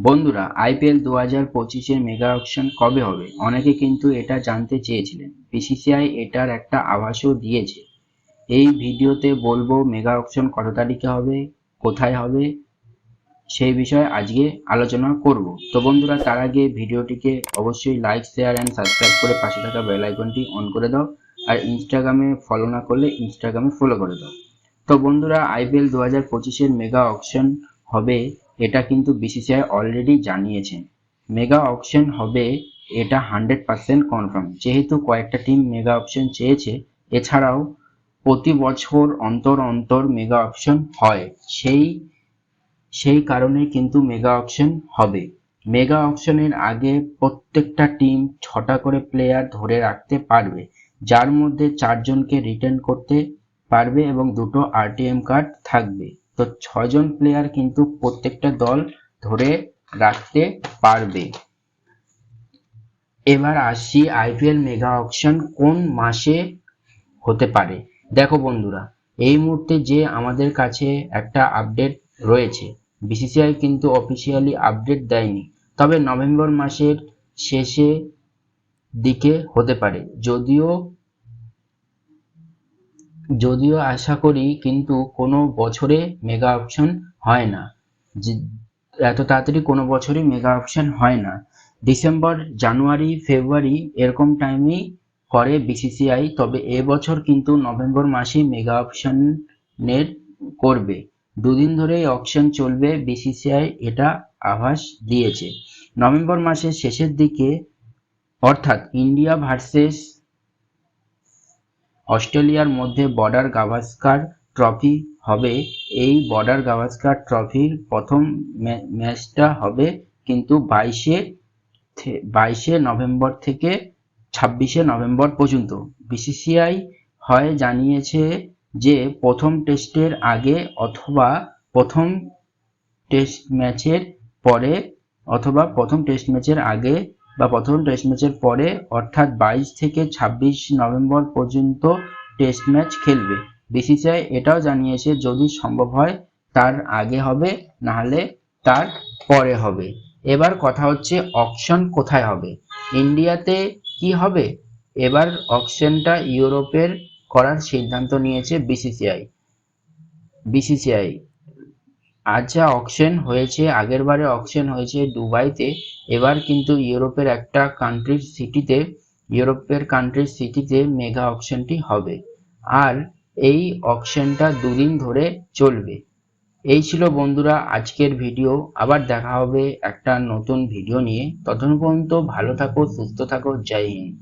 বন্ধুরা, IPL 2025-এর mega auction কবে হবে? অনেকে কিন্তু এটা জানতে চেয়েছিলেন। বিসিসিআই এটার একটা আভাসও দিয়েছে। এই ভিডিওতে বলবো মেগা অকশন কত তারিখে হবে, কোথায় হবে, সেই বিষয়ে আজকে আলোচনা করব। তো বন্ধুরা, তার আগে ভিডিওটিকে অবশ্যই লাইক, শেয়ার অ্যান্ড সাবস্ক্রাইব করে পাশে থাকা বেল আইকনটি অন করে দাও। আর ইনস্টাগ্রামে ফলো না করলে ইনস্টাগ্রামে ফলো করে দাও। তো বন্ধুরা, আইপিএল 2025-এর মেগা অকশন হবে এটা কিন্তু বিসিসিআই অলরেডি জানিয়েছে। মেগা অকশন হবে এটা 100% কনফার্ম। যেহেতু কয়েকটা টিম মেগা অকশন চেয়েছে, এছাড়াও প্রতি বছর অন্তর অন্তর মেগা অকশন হয়, সেই কারণে কিন্তু মেগা অকশন হবে। মেগা অকশনের আগে প্রত্যেকটা টিম 6টা করে প্লেয়ার ধরে রাখতে পারবে, যার মধ্যে 4জনকে রিটেন করতে পারবে এবং 2টো আরটিএম কার্ড থাকবে। তো 6জন প্লেয়ার কিন্তু প্রত্যেকটা দল ধরে রাখতে পারবে। এবার আসছি আইপিএল মেগা অকশন কোন মাসে হতে পারে। দেখো বন্ধুরা, এই মুহূর্তে যে আমাদের কাছে একটা আপডেট রয়েছে, বিসিসিআই কিন্তু অফিসিয়ালি আপডেট দেয়নি, তবে নভেম্বর মাসের শেষে দিকে হতে পারে। যদিও আশা করি, কিন্তু কোনো বছরে মেগা অকশন হয় না, এত তাড়াতাড়ি কোনো বছরই মেগা অকশন হয় না। ডিসেম্বর, জানুয়ারি, ফেব্রুয়ারি এরকম টাইমেই করে বিসিসিআই, তবে এবছর কিন্তু নভেম্বর মাসেই মেগা অকশনের করবে। দুদিন ধরেই অকশন চলবে, বিসিসিআই এটা আভাস দিয়েছে। নভেম্বর মাসের শেষের দিকে, অর্থাৎ ইন্ডিয়া ভার্সেস অস্ট্রেলিয়ার মধ্যে বর্ডার গাভাস্কার ট্রফি হবে। এই বর্ডার গাভাস্কার ট্রফির প্রথম ম্যাচটা হবে কিন্তু 22শে নভেম্বর থেকে 26শে নভেম্বর পর্যন্ত। বিসিসিআই হয় জানিয়েছে যে প্রথম টেস্টের আগে অথবা প্রথম টেস্ট ম্যাচের পরে, অথবা প্রথম টেস্ট ম্যাচের আগে বা প্রথম টেস্ট ম্যাচের পরে, অর্থাৎ 22 থেকে 26 নভেম্বর পর্যন্ত টেস্ট ম্যাচ খেলবে। বিসিসিআই এটাও জানিয়েছে যদি সম্ভব হয় তার আগে হবে, নাহলে তার পরে হবে। এবার কথা হচ্ছে অকশন কোথায় হবে। ইন্ডিয়াতে কি হবে? এবার অকশনটা ইউরোপের করার সিদ্ধান্ত নিয়েছে বিসিসিআই। আচ্ছা, অকশন হয়েছে, আগের বারে অকশন হয়েছে দুবাইতে, এবার কিন্তু ইউরোপের কান্ট্রির সিটিতে মেগা অকশনটি হবে। আর এই অকশনটা দুদিন ধরে চলবে। এই ছিল বন্ধুরা আজকের ভিডিও। আবার দেখা হবে একটা নতুন ভিডিও নিয়ে। ততক্ষণ পর্যন্ত ভালো থাকো, সুস্থ থাকো। জয় হিন্দ।